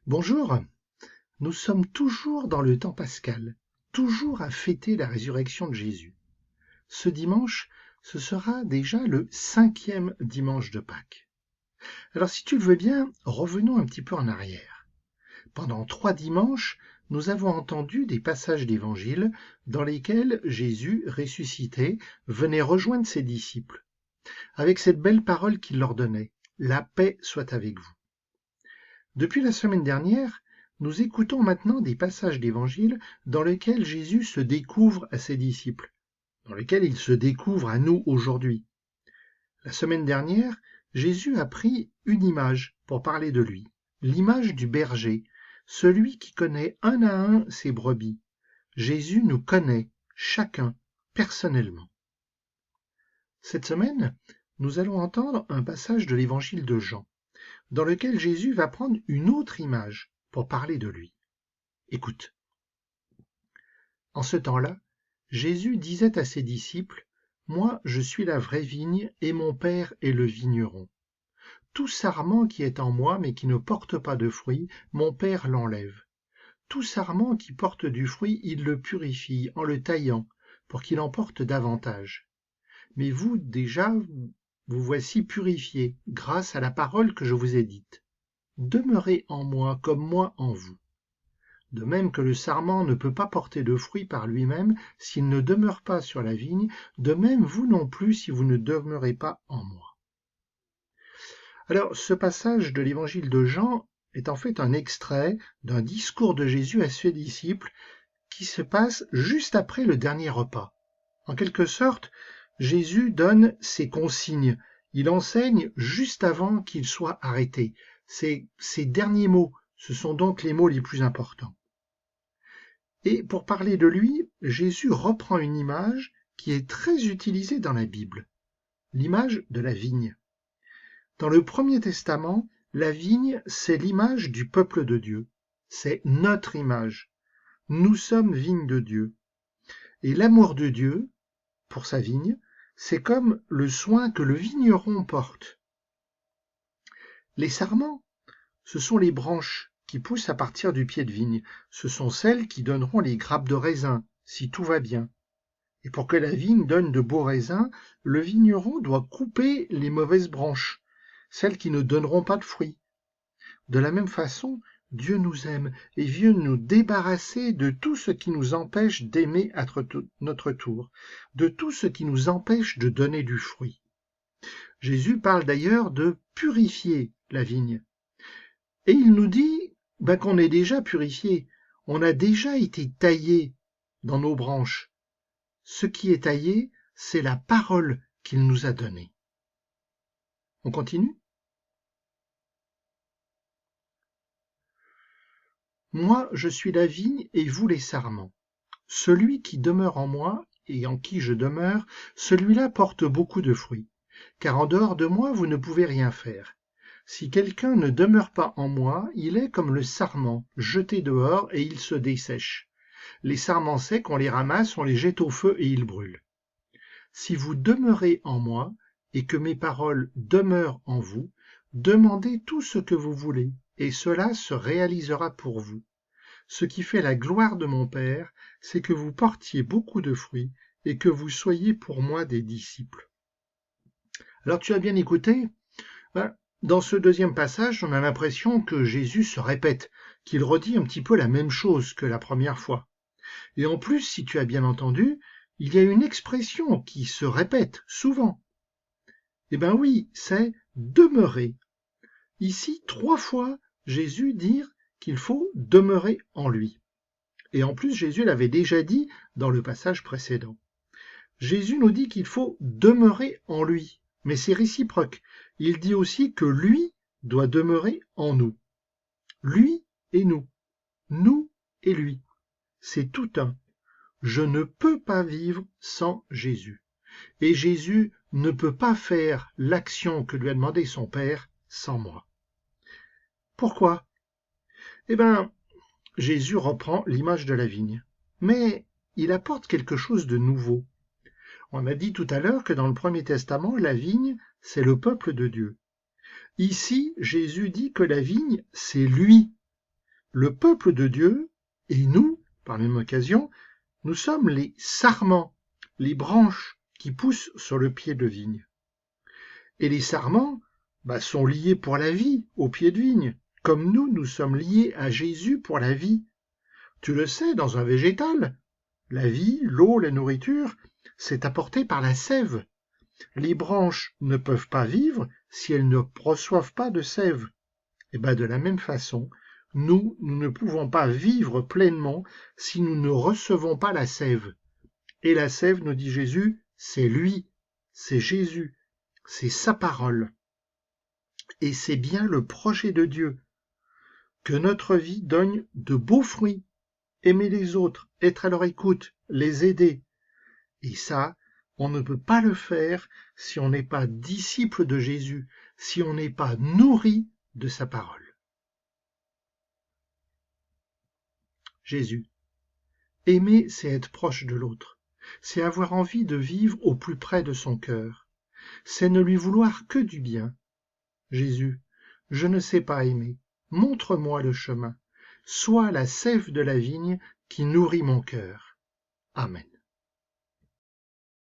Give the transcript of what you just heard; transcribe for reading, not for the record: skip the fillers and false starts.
Bonjour, nous sommes toujours dans le temps pascal, toujours à fêter la résurrection de Jésus. Ce dimanche, ce sera déjà le 5e dimanche de Pâques. Alors si tu le veux bien, revenons un petit peu en arrière. Pendant 3 dimanches, nous avons entendu des passages d'évangile dans lesquels Jésus, ressuscité, venait rejoindre ses disciples, avec cette belle parole qu'il leur donnait, « La paix soit avec vous ». Depuis la semaine dernière, nous écoutons maintenant des passages d'évangile dans lesquels Jésus se découvre à ses disciples, dans lesquels il se découvre à nous aujourd'hui. La semaine dernière, Jésus a pris une image pour parler de lui, l'image du berger, celui qui connaît un à un ses brebis. Jésus nous connaît, chacun, personnellement. Cette semaine, nous allons entendre un passage de l'évangile de Jean, dans lequel Jésus va prendre une autre image pour parler de lui. Écoute. En ce temps-là, Jésus disait à ses disciples, « Moi, je suis la vraie vigne, et mon Père est le vigneron. Tout sarment qui est en moi, mais qui ne porte pas de fruit, mon Père l'enlève. Tout sarment qui porte du fruit, il le purifie en le taillant, pour qu'il en porte davantage. Mais vous, déjà, vous voici purifiés, grâce à la parole que je vous ai dite. Demeurez en moi comme moi en vous. De même que le sarment ne peut pas porter de fruit par lui-même s'il ne demeure pas sur la vigne, de même vous non plus si vous ne demeurez pas en moi. » Alors, ce passage de l'évangile de Jean est en fait un extrait d'un discours de Jésus à ses disciples qui se passe juste après le dernier repas. En quelque sorte, Jésus donne ses consignes. Il enseigne juste avant qu'il soit arrêté. Ses derniers mots, ce sont donc les mots les plus importants. Et pour parler de lui, Jésus reprend une image qui est très utilisée dans la Bible, l'image de la vigne. Dans le Premier Testament, la vigne, c'est l'image du peuple de Dieu. C'est notre image. Nous sommes vigne de Dieu. Et l'amour de Dieu, pour sa vigne, c'est comme le soin que le vigneron porte. Les sarments, ce sont les branches qui poussent à partir du pied de vigne. Ce sont celles qui donneront les grappes de raisin, si tout va bien. Et pour que la vigne donne de beaux raisins, le vigneron doit couper les mauvaises branches, celles qui ne donneront pas de fruits. De la même façon, Dieu nous aime et vient nous débarrasser de tout ce qui nous empêche d'aimer à notre tour, de tout ce qui nous empêche de donner du fruit. Jésus parle d'ailleurs de purifier la vigne. Et il nous dit qu'on est déjà purifié, on a déjà été taillé dans nos branches. Ce qui est taillé, c'est la parole qu'il nous a donnée. On continue ? Moi, je suis la vigne et vous les sarments. Celui qui demeure en moi et en qui je demeure, celui-là porte beaucoup de fruits. Car en dehors de moi, vous ne pouvez rien faire. Si quelqu'un ne demeure pas en moi, il est comme le sarment, jeté dehors et il se dessèche. Les sarments secs, on les ramasse, on les jette au feu et ils brûlent. Si vous demeurez en moi et que mes paroles demeurent en vous, demandez tout ce que vous voulez et cela se réalisera pour vous. Ce qui fait la gloire de mon Père, c'est que vous portiez beaucoup de fruits et que vous soyez pour moi des disciples. Alors tu as bien écouté ? Dans ce deuxième passage, on a l'impression que Jésus se répète, qu'il redit un petit peu la même chose que la première fois. Et en plus, si tu as bien entendu, il y a une expression qui se répète souvent. Eh bien oui, c'est « demeurer ». Ici, 3 fois, Jésus dit qu'il faut demeurer en lui. Et en plus, Jésus l'avait déjà dit dans le passage précédent. Jésus nous dit qu'il faut demeurer en lui, mais c'est réciproque. Il dit aussi que lui doit demeurer en nous. Lui et nous et lui. C'est tout un. Je ne peux pas vivre sans Jésus. Et Jésus ne peut pas faire l'action que lui a demandé son Père sans moi. Pourquoi ? Eh bien, Jésus reprend l'image de la vigne, mais il apporte quelque chose de nouveau. On a dit tout à l'heure que dans le Premier Testament, la vigne, c'est le peuple de Dieu. Ici, Jésus dit que la vigne, c'est lui. Le peuple de Dieu, et nous, par même occasion, nous sommes les sarments, les branches qui poussent sur le pied de vigne. Et les sarments sont liés pour la vie au pied de vigne, comme nous sommes liés à Jésus pour la vie. Tu le sais, dans un végétal, la vie, l'eau, la nourriture, c'est apporté par la sève. Les branches ne peuvent pas vivre si elles ne reçoivent pas de sève. Et de la même façon, nous ne pouvons pas vivre pleinement si nous ne recevons pas la sève. Et la sève, nous dit Jésus, c'est lui, c'est Jésus, c'est sa parole. Et c'est bien le projet de Dieu, que notre vie donne de beaux fruits, aimer les autres, être à leur écoute, les aider. Et ça, on ne peut pas le faire si on n'est pas disciple de Jésus, si on n'est pas nourri de sa parole. Jésus. Aimer, c'est être proche de l'autre. C'est avoir envie de vivre au plus près de son cœur. C'est ne lui vouloir que du bien. Jésus, je ne sais pas aimer. Montre-moi le chemin. Sois la sève de la vigne qui nourrit mon cœur. Amen.